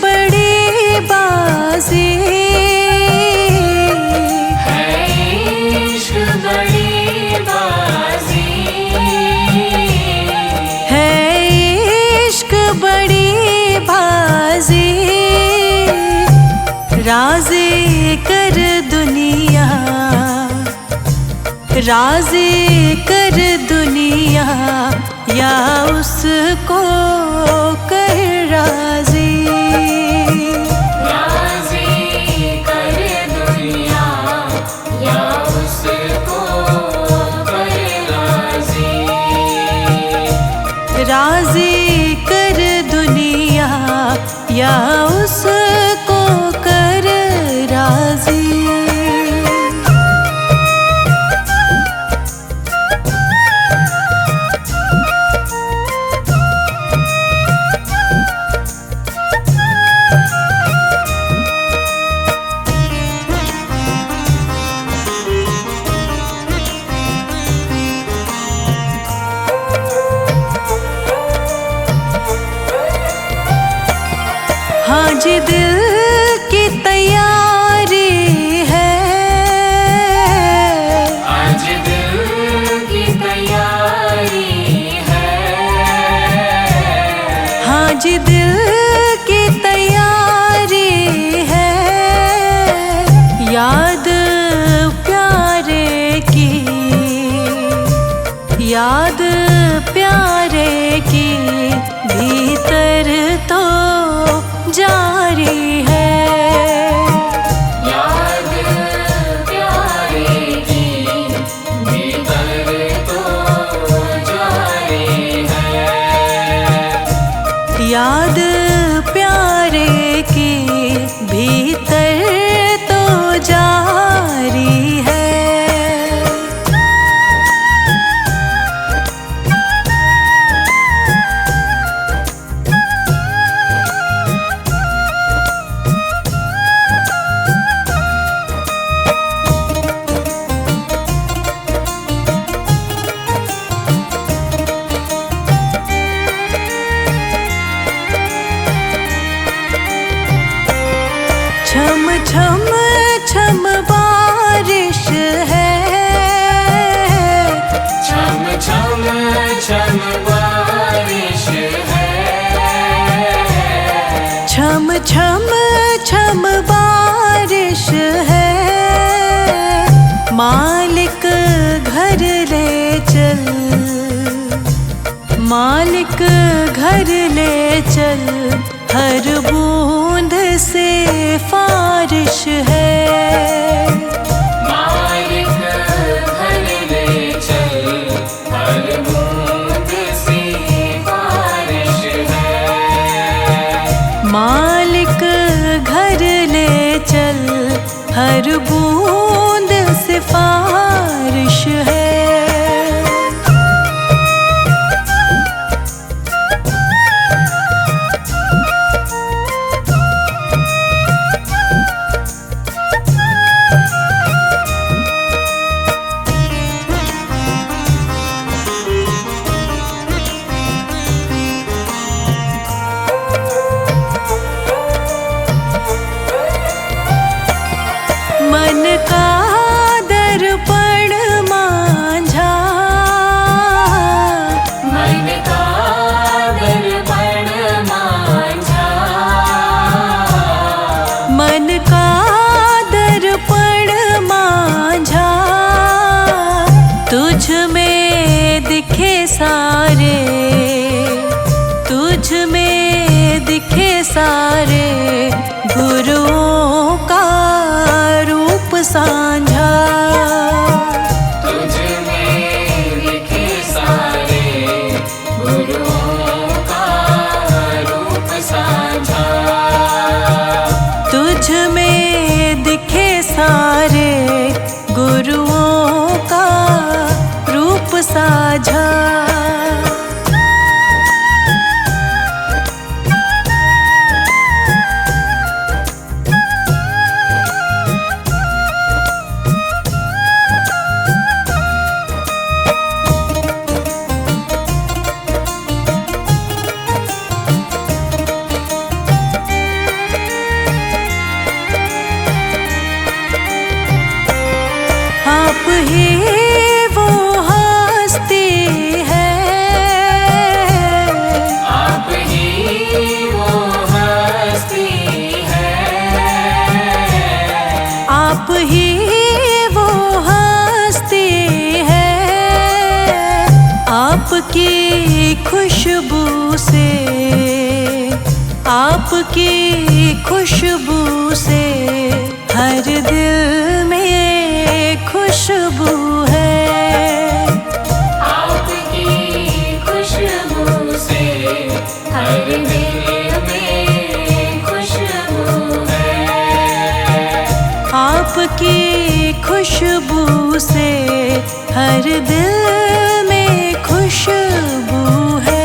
बड़ी बाजी है, इश्क बड़ी बाजी है, इश्क बड़ी बाजी राज़ी कर दुनिया, राज़ी कर दुनिया या उसको कर राज़ी। राज़ी कर दुनिया या उसको कर राज़ी। राज़ी कर दुनिया या उसको कर राज़ी। हाँ जी दिल की तैयारी है, आज दिल की तैयारी है। हाँ जी दिल की तैयारी है, याद प्यारे की, याद प्यारे की भीतर तो जारी है। याद प्यारे की भीतर तो जारी है। याद प्यारे की भीतर तो जारी है। छम छम छम बारिश है, छम छम छम बारिश है। छम छम छम बारिश है, मालिक घर ले चल, मालिक घर ले चल, हर बूंद से फारिश है। मालिक घर ले चल, हर बूंद से बारिश है। मालिक घर ले चल, हर बूंद से फारिश है। मन का दर्पण मांझा, मन का दर्पण मांझा। मन का दर्पण मांझा, तुझ में दिखे सारे, तुझ में दिखे सारे गुरुओं का रूप सांझा। तुझ में दिखे सारे गुरुओं का रूप साझा। तुझ में दिखे सारे गुरुओं का रूप साझा। आपकी खुशबू से, आपकी खुशबू से हर दिल में खुशबू है। आपकी खुशबू से हर दिल में खुशबू है। आपकी खुशबू से हर दिल में खुशबू है।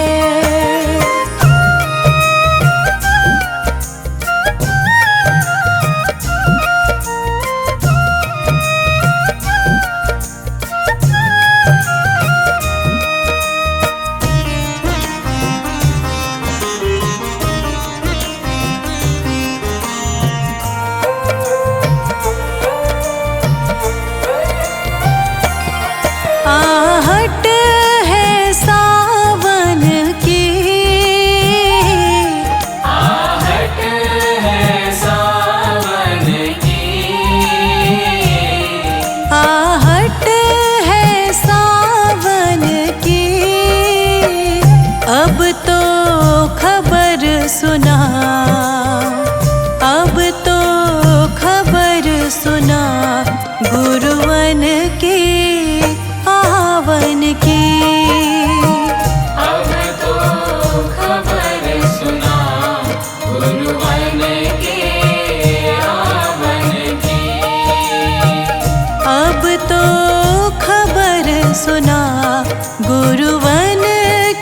आहट है सावन की, आहट है सावन की, आहट है सावन की। अब तो खबर सुना, अब तो खबर सुना गुरुवन की आवन की। अब तो खबर सुना गुरुवन के आवन की। अब तो खबर सुना गुरुवन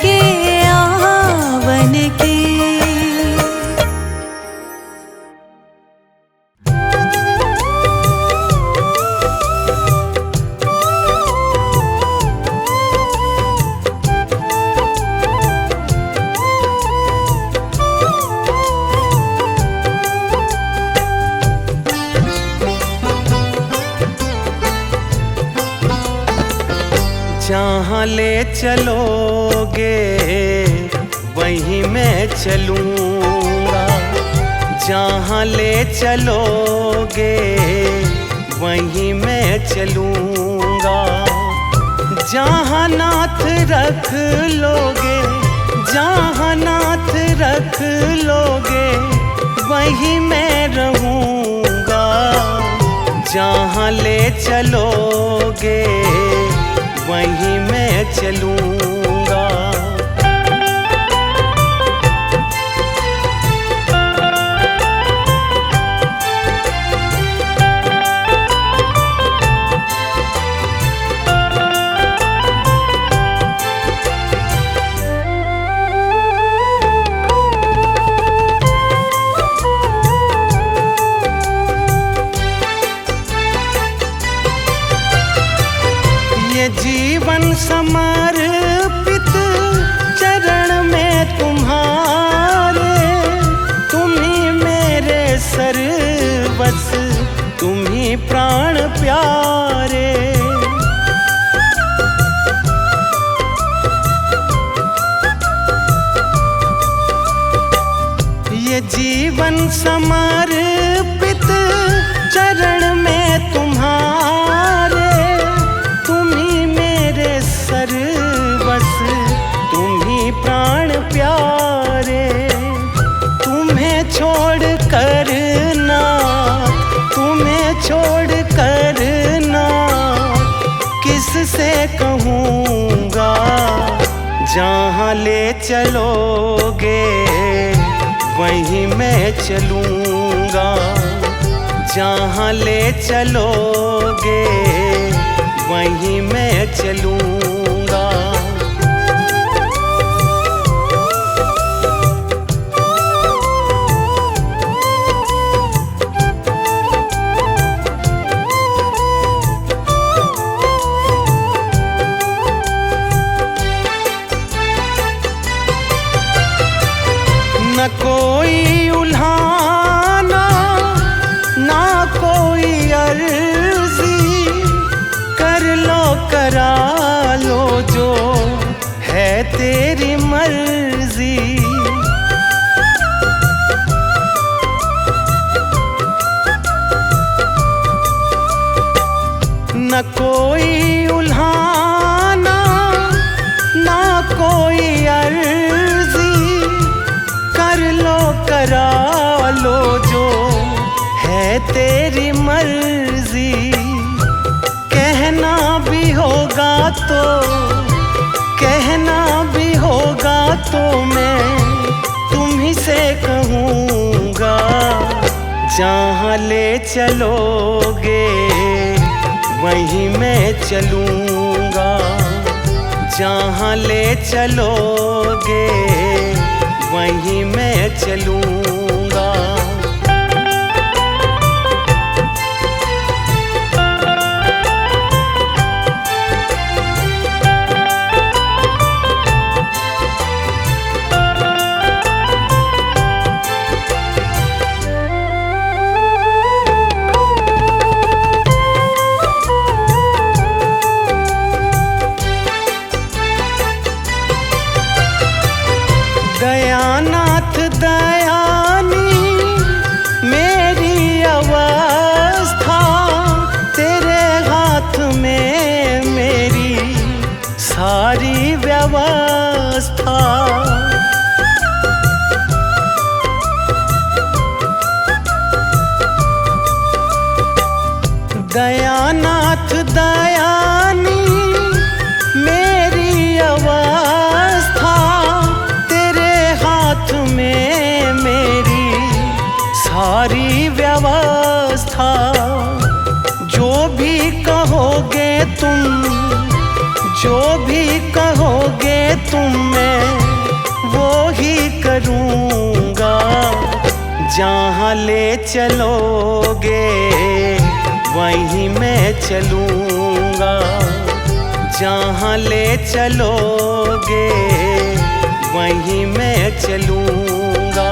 के आवन की। जहाँ ले चलोगे वहीं मैं चलूँगा, जहाँ ले चलोगे वहीं मैं चलूँगा। जहाँ नाथ रख लोगे, जहाँ नाथ रख लोगे वहीं मैं रहूँगा। जहाँ ले चलोगे वहीं मैं चलूँगा। ये जीवन समर्पित चरण में तुम्हारे, तुम ही मेरे सर्वस, तुम ही प्राण प्यारे। ये जीवन समर्पित चरण में तुम्हारे, सर्वस तुम ही प्राण प्यारे। तुम्हें छोड़ कर ना, तुम्हें छोड़ कर ना किससे कहूँगा। जहाँ ले चलोगे वहीं मैं चलूँगा, जहाँ ले चलोगे वहीं मैं चलूँगा। न कोई उल्हाना, ना कोई अर्जी, कर लो करा लो जो है तेरी मर्जी। न कोई उल्हाना, ना तेरी मर्जी। कहना भी होगा तो, कहना भी होगा तो मैं तुम्ही से कहूँगा। जहाँ ले चलोगे वहीं मैं चलूँगा। जहाँ ले चलोगे वहीं मैं चलूँगा। दयानाथ दयानी मेरी अवस्था, तेरे हाथ में मेरी सारी व्यवस्था। दयानाथ दयानी मेरी अवस्था, में मेरी सारी व्यवस्था। जो भी कहोगे तुम, जो भी कहोगे तुम, मैं वो ही करूँगा। जहाँ ले चलोगे वहीं मैं चलूँगा। जहाँ ले चलोगे वहीं मैं चलूँगा।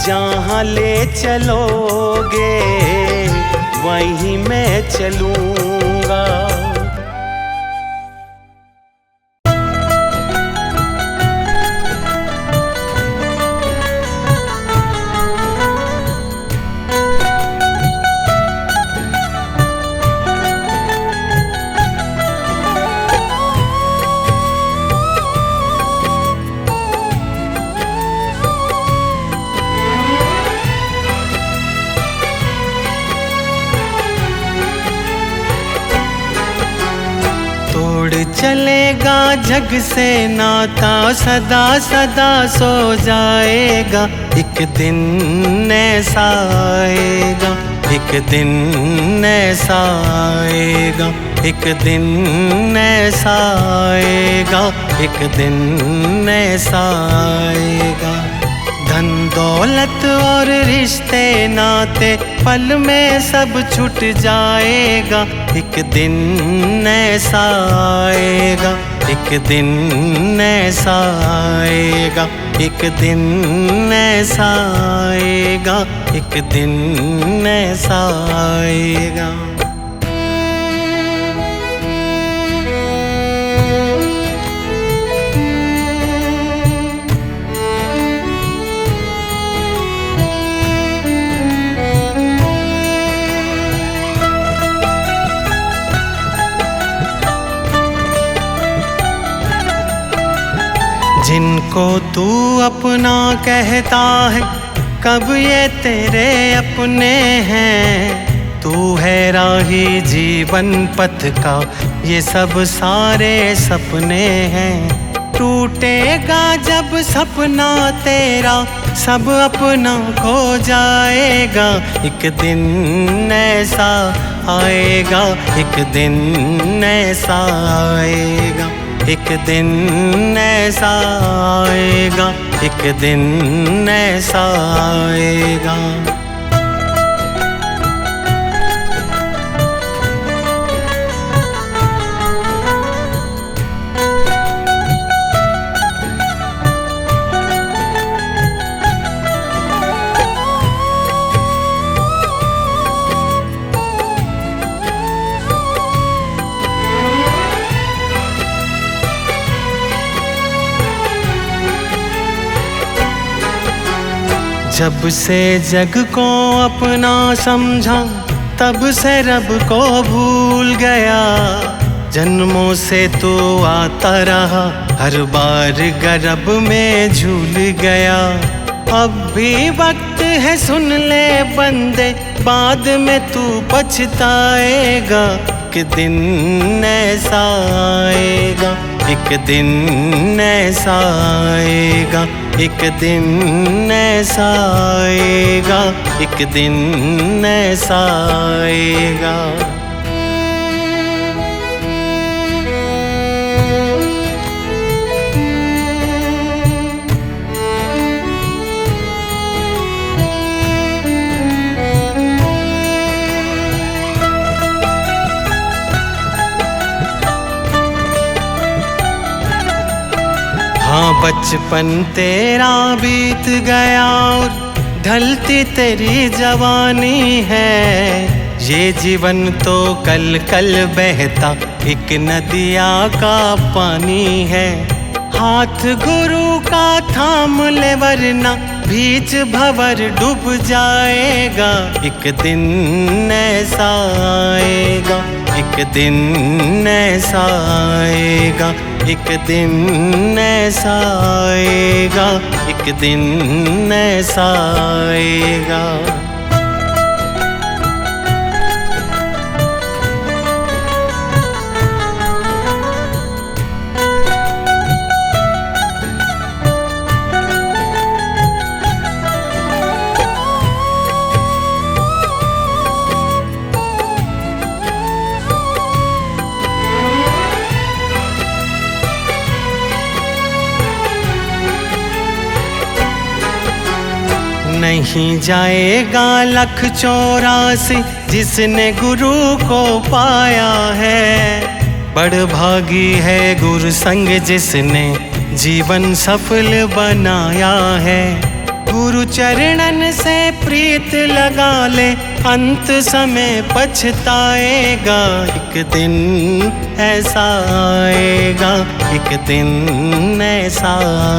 जहाँ ले चलोगे वहीं मैं चलूँगा। चलेगा जग से नाता, सदा सदा सो जाएगा। एक दिन ऐसा आएगा, एक दिन ऐसा आएगा, एक दिन ऐसा आएगा, एक दिन ऐसा आएगा। धन दौलत और रिश्ते नाते पल में सब छूट जाएगा। एक दिन ऐसा आएगा, एक दिन ऐसा आएगा, एक दिन ऐसा आएगा, एक दिन ऐसा आएगा। जिनको तू अपना कहता है, कब ये तेरे अपने हैं। तू है राही जीवन पथ का, ये सब सारे सपने हैं। टूटेगा जब सपना तेरा, सब अपना खो जाएगा। एक दिन ऐसा आएगा, एक दिन ऐसा आएगा, एक दिन ऐसा आएगा, एक दिन ऐसा आएगा। जब से जग को अपना समझा, तब से रब को भूल गया। जन्मों से तू आता रहा, हर बार गर्भ में झूल गया। अब भी वक्त है सुन ले बंदे, बाद में तू पछताएगा। एक दिन ऐसा आएगा, एक दिन ऐसा आएगा, एक दिन ऐसा आएगा, एक दिन ऐसा आएगा। हाँ, बचपन तेरा बीत गया और ढलती तेरी जवानी है। ये जीवन तो कल कल बहता एक नदिया का पानी है। हाथ गुरु का थाम ले वरना बीच भंवर डूब जाएगा। एक दिन ऐसा आएगा, एक दिन ऐसा आएगा, एक दिन ऐसा आएगा, एक दिन ऐसा आएगा। नहीं जाएगा 1,84 जिसने गुरु को पाया है। बड़ भागी है गुरु संग जिसने जीवन सफल बनाया है। गुरु चरणन से प्रीत लगा ले, अंत समय पछताएगा। एक दिन ऐसा आएगा, एक दिन ऐसा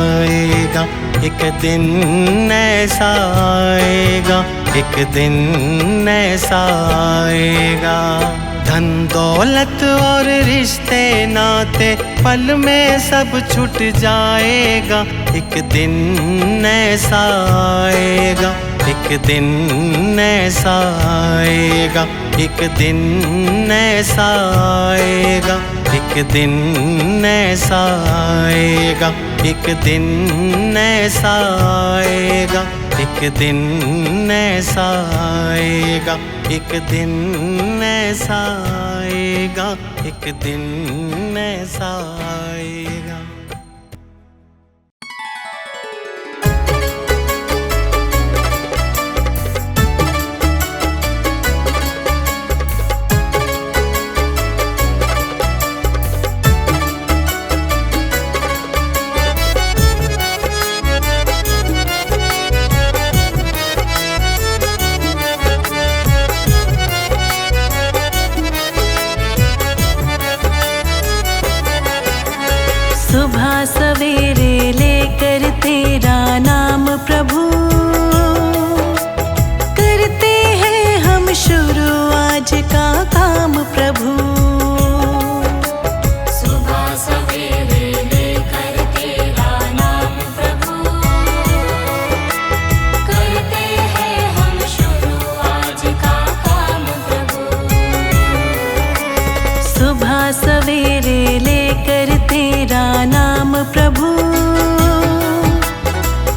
आएगा, एक दिन ऐसा आएगा, एक दिन ऐसा आएगा। धन दौलत और रिश्ते नाते पल में सब छूट जाएगा। एक दिन ऐसा आएगा, एक दिन ऐसा आएगा, एक दिन ऐसा आएगा, एक दिन ऐसा आएगा, एक दिन ऐसा आएगा, एक दिन ऐसा आएगा, एक दिन ऐसा आएगा, एक दिन ऐसा आएगा। सुबह सवेरे लेकर तेरा नाम प्रभु, करते हैं हम शुरू आज का काम प्रभु। सुबह सवेरे लेकर तेरा नाम प्रभु, करते हैं हम शुरू आज का काम प्रभु। सुबह सवेरे लेकर तेरा नाम प्रभु,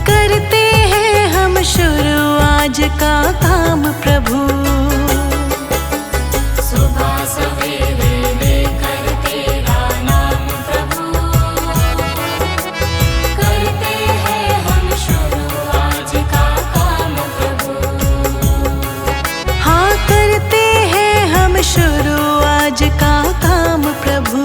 करते हैं हम शुरू आज का काम प्रभु। सुबह सवेरे लेकर तेरा नाम प्रभु, करते हैं हम शुरू आज का काम प्रभु। हाँ, करते हैं हम शुरू आज का काम प्रभु।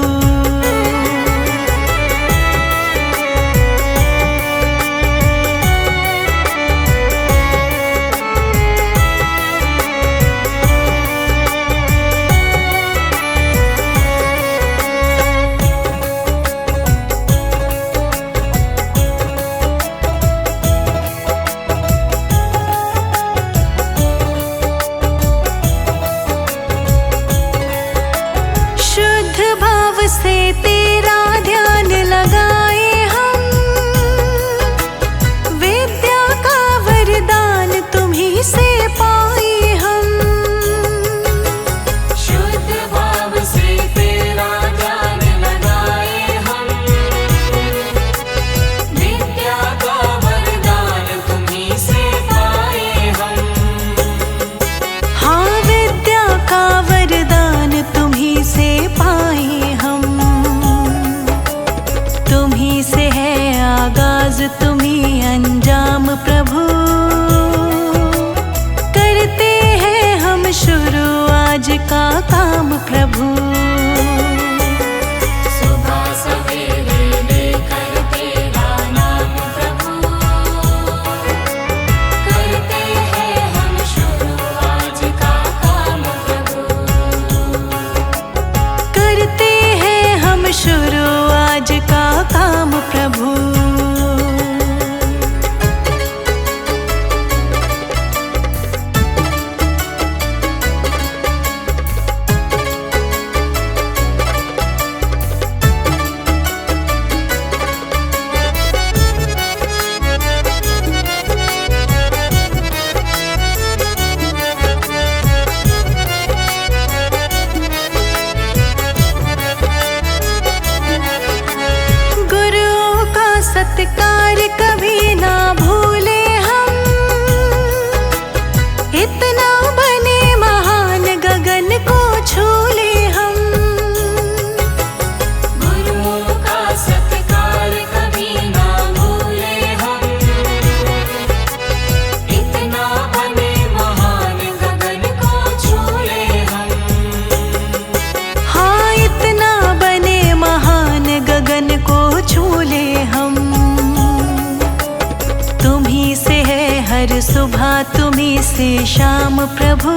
हर सुबह तुम्हीं से शाम प्रभु,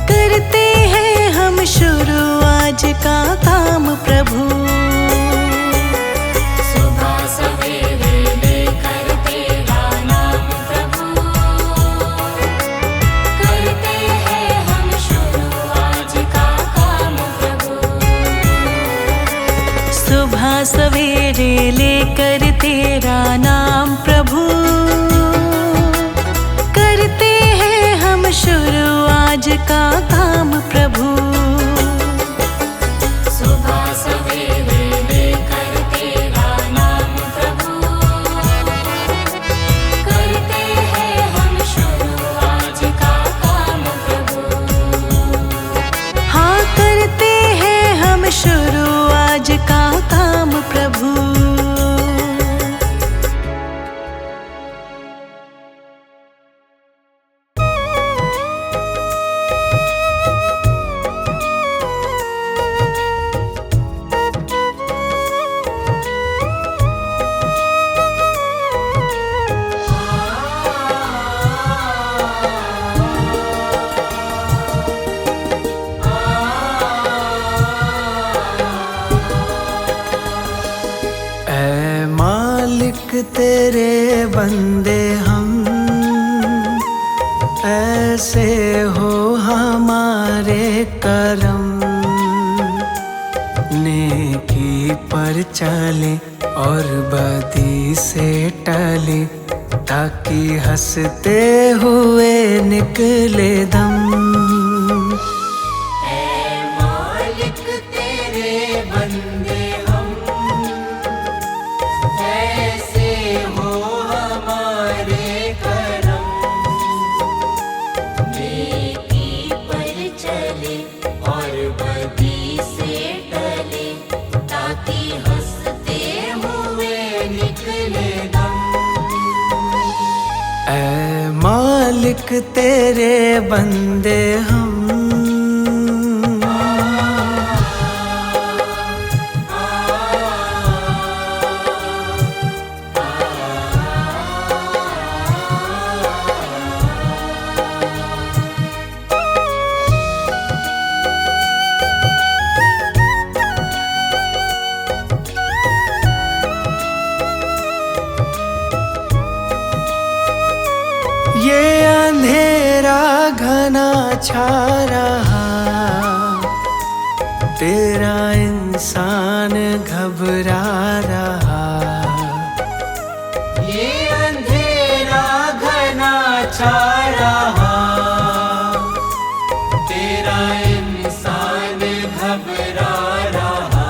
करते हैं हम शुरू आज का काम प्रभु। सुबह सवेरे लेकर तेरा नाम प्रभु, करते हैं हम शुरू आज का काम प्रभु। सुबह सवेरे लेकर तेरा नाम प्रभु, करते हैं हम शुरू आज का काम प्रभु। सुबह सवेरे लेकर तेरा नाम प्रभु, करते हैं हम शुरू आज का काम प्रभु। हाँ करते हैं हम शुरू आज का काम प्रभु। तेरे बंदे हम, ऐसे हो हमारे करम, नेकी पर चले और बदी से टले, ताकि हंसते हुए निकले दम। ऐ मालिक तेरे बंदे हम, ऐसे हो हमारे करम, नेकी पर चले और बदी से टले, ताकि हंसते हुए निकले दम। ऐ मालिक तेरे बंदे हम, ये अंधेरा घना छा रहा, तेरा इंसान घबरा रहा। ये अंधेरा घना छा रहा, तेरा इंसान घबरा रहा।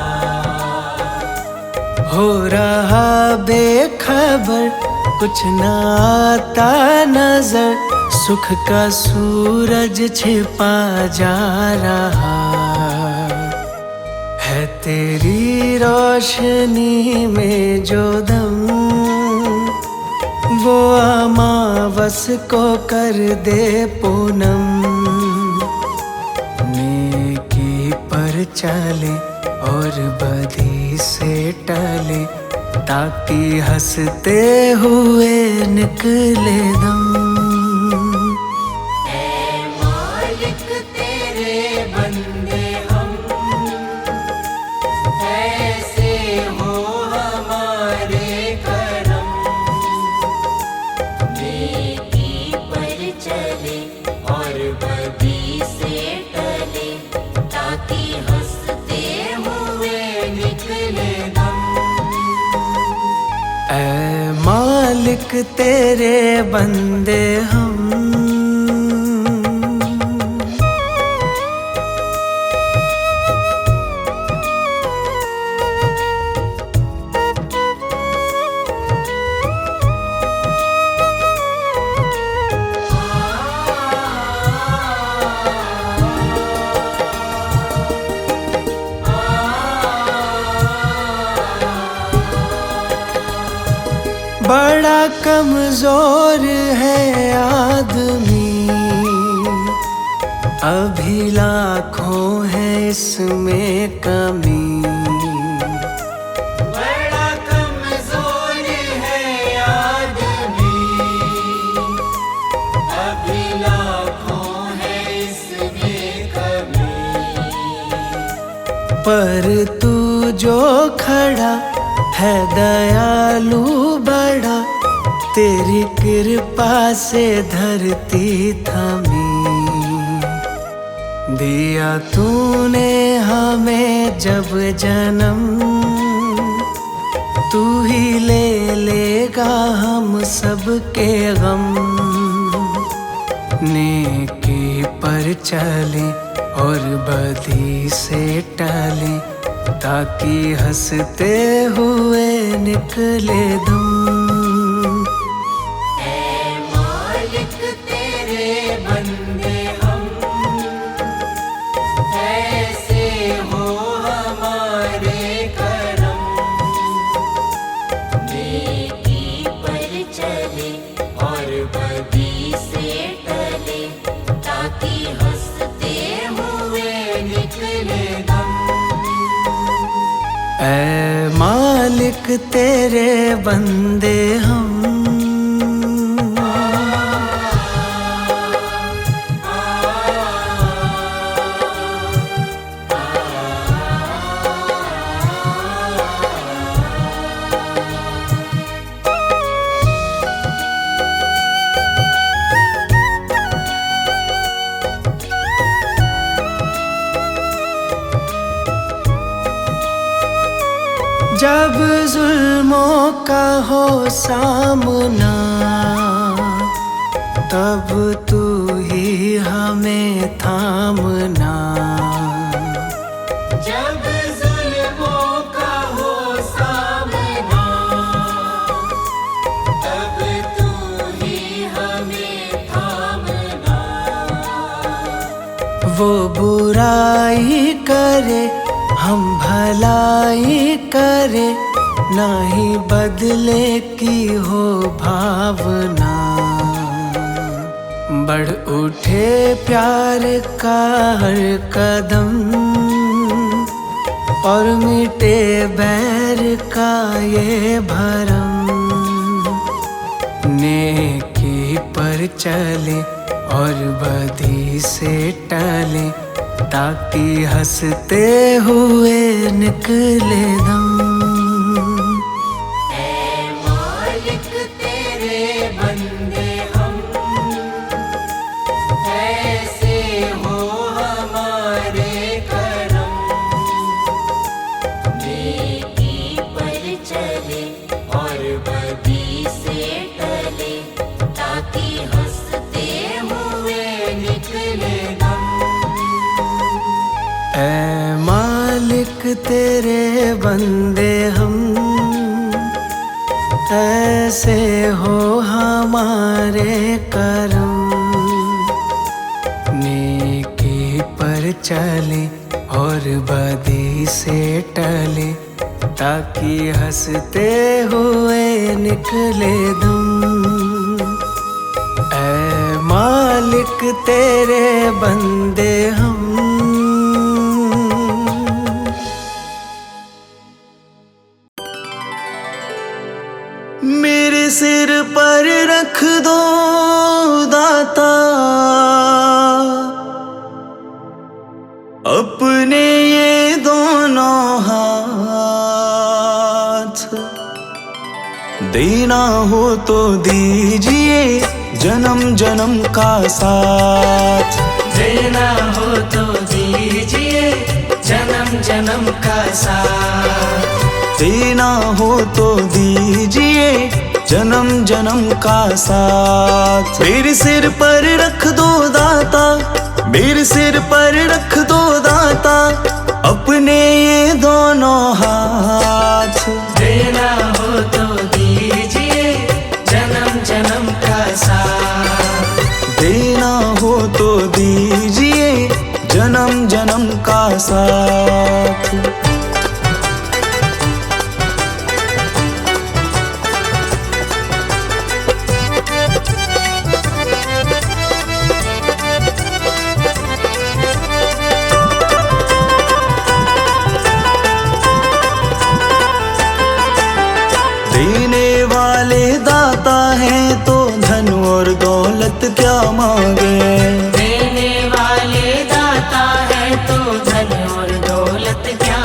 हो रहा बेखबर, कुछ ना आता नजर, सुख का सूरज छिपा जा रहा है। तेरी रोशनी में जो दम, वो अमावस को कर दे पूनम। नेकी पर चले और बदी से टले, ताकि हंसते हुए निकले दम। ऐ मालिक तेरे बंदे हम, ऐसे हो हमारे करम, नेकी पर चले और बदी से टले, ताकि हंसते हुए निकले दम। ऐ मालिक तेरे बंदे हम, बड़ा कमजोर है आदमी, अभी लाखों है इसमें कमी। बड़ा कमजोर है आदमी, पर तू जो खड़ा है दयालु बड़ा, तेरी कृपा से धरती थमी। दिया तूने हमें जब जन्म, तू ही ले लेगा हम सबके गम। नेकी पर चले और बदी से टले, ताकि हंसते हुए निकले दम। मालिक तेरे बंदे हम, ऐसे हो हमारे करम। नेकी पर चले और बदी से टले, ताकि हंसते हुए निकले दम। ऐ मालिक तेरे बंदे हम, जब जुल्मों का हो सामना, तब तू ही हमें थामना। जब जुल्मों का हो सामना, तब तू ही हमें थामना। वो बुराई करे हम भलाई करे, नाही बदले की हो भावना। बढ़ उठे प्यार का हर कदम, और मिटे बैर का ये भरम। नेकी पर चले और बदी से टले, ताकि हंसते हुए निकले दम। ऐ मालिक तेरे बंदे हम, ऐसे हो हमारे करम। नेकी पर चले और बदी से टले, ताकि हंसते हुए निकले दम। ऐ मालिक तेरे बंदे हम, ऐसे हो हमारे करम। नेकी पर चले और बदी से टले, ताकि हंसते हुए निकले दम। ऐ मालिक तेरे बंदे हम। मेरे सिर पर रख दो दाता अपने ये दोनों हाथ। देना हो तो दीजिए जन्म जन्म का साथ। देना हो तो दीजिए जन्म जन्म का साथ। देना हो तो दीजिए जन्म जन्म का साथ। मेरे सिर पर रख दो दाता, मेरे सिर पर रख दो दाता अपने ये दोनों हाथ। देना हो तो दीजिए जन्म जन्म का साथ। देना हो तो दीजिए जन्म जन्म का साथ। देने वाले दाता हैं तो धन और दौलत क्या मांगे। देने वाले दाता है तो धन और दौलत क्या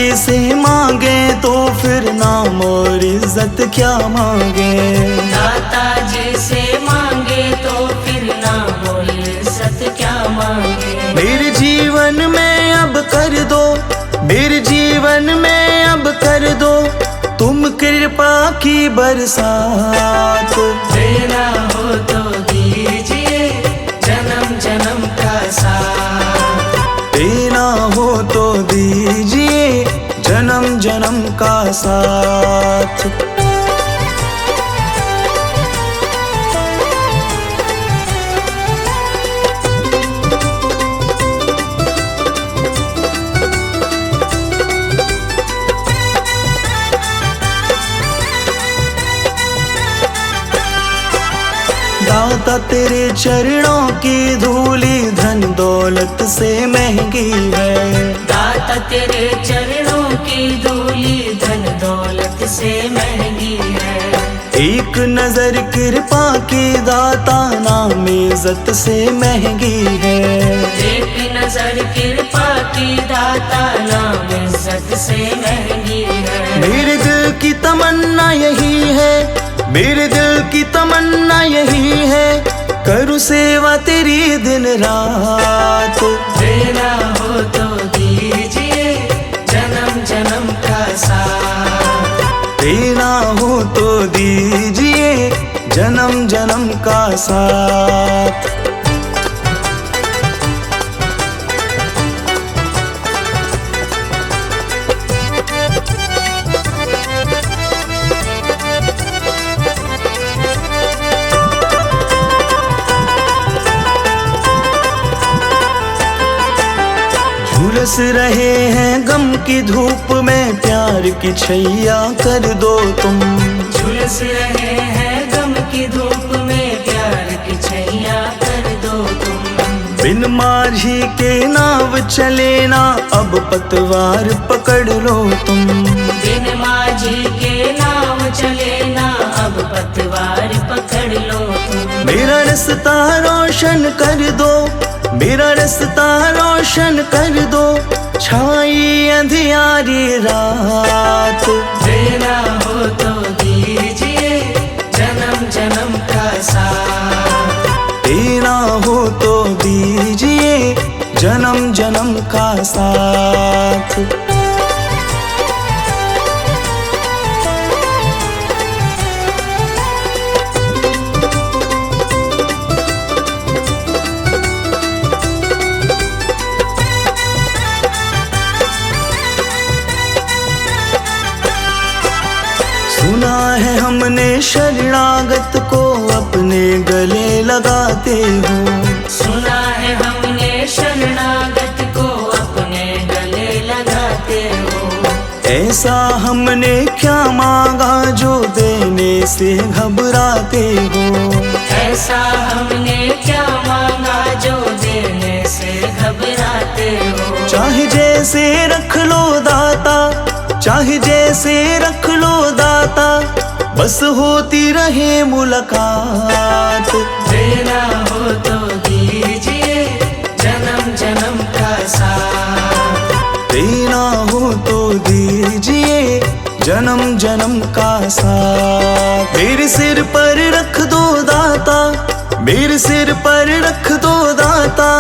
जी से मांगे तो फिर नाम और इज्जत क्या मांगे। दाता जी से मांगे तो फिर नाम और इज्जत क्या मांगे। मेरे जीवन में अब कर दो, मेरे जीवन में अब कर दो तुम कृपा की बरसात। देना हो तो दीजिए जन्म जन्म का साथ। देना हो तो दीजिए जन्म जन्म का साथ। दाता तेरे चरणों की धूली धन दौलत से महंगी है। दाता तेरे चरणों की धूली धन दौलत से महंगी है। एक नजर कृपा की दाता नाम इज्जत से महंगी है। एक नजर कृपा की दाता नाम इज्जत से महंगी है। मेरे दिल की तमन्ना यही है, मेरे दिल की तमन्ना यही है करूँ सेवा तेरी दिन रात। देना हो तो दीजिए जन्म जन्म का साथ। देना हो तो दीजिए जन्म जन्म का साथ। झुलस रहे हैं गम की धूप में प्यार की छैया कर दो तुम। झुलस रहे हैं गम की धूप में प्यार की छैया कर दो तुम। बिन माझी के नाव चले ना अब पतवार पकड़ लो तुम। बिन माझी के नाव चले ना अब पतवार पकड़ लो तुम। मेरा रास्ता रोशन कर दो, मेरा रास्ता रोशन कर दो छाई अंधियारी रात। देना हो तो दीजिए जन्म जन्म का साथ। देना हो तो दीजिए जन्म जन्म का साथ। सुना है हमने शरणागत को अपने गले लगाते हो। सुना है हमने शरणागत को अपने गले लगाते हो। ऐसा हमने क्या मांगा जो देने से घबराते हो। ऐसा हमने क्या मांगा जो देने से घबराते हो। चाहे जैसे रख लो दाता, चाहे जैसे रख लो दाता बस होती रहे मुलाकात। देना हो तो दीजिए जन्म जन्म का साथ। देना हो तो दीजिए जन्म जन्म का साथ। मेरे सिर पर रख दो दाता, मेरे सिर पर रख दो दाता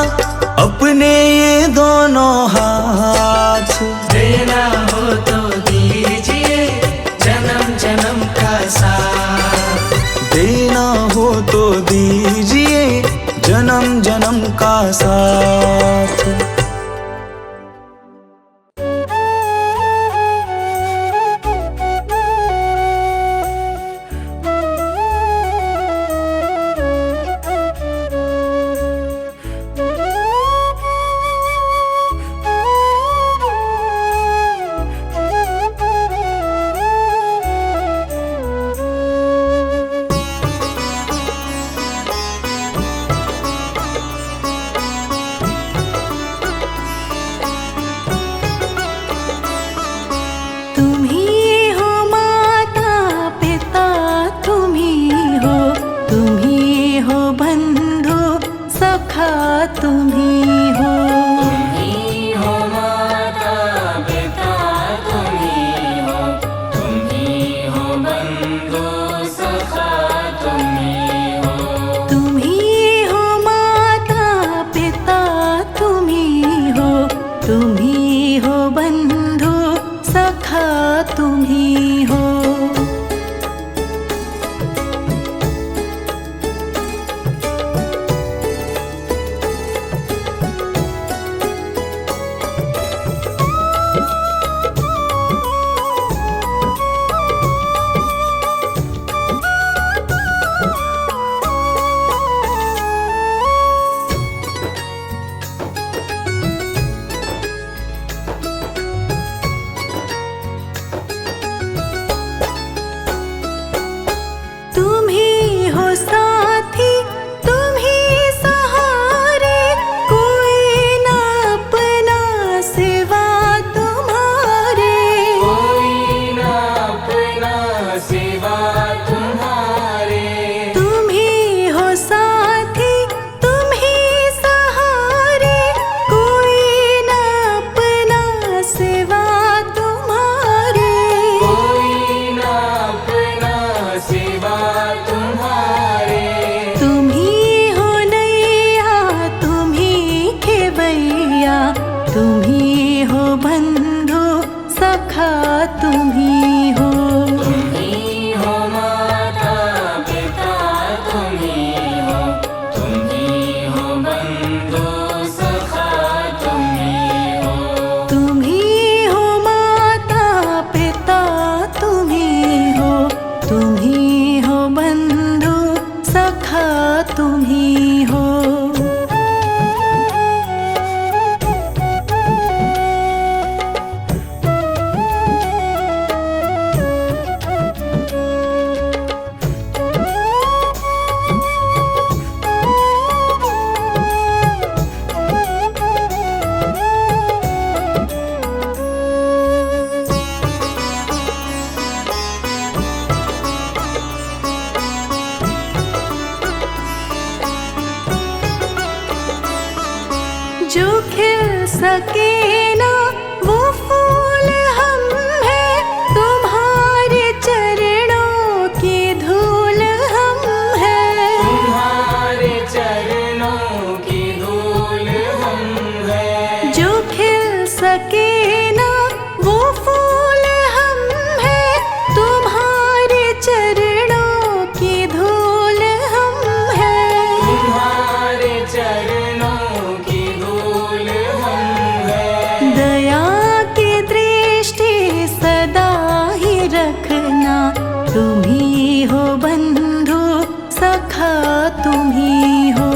अपने ये दोनों हाथ। देना हो तो दीजिए जन्म जन्म का साथ। देना हो तो दीजिए जन्म जन्म का साथ। सके ना वो फूल हम हैं, तुम्हारे चरणों की धूल हम हैं। तुम्हारे चरणों की धूल हम हैं। जो खिल सके ना वो फूल हम हैं, तुम्हारे चरणों की धूल हम हैं। तुम्हारे चरणों की धूल हम हैं। दया की दृष्टि सदा ही रखना, तुम ही हो बंधु सखा तुम ही हो।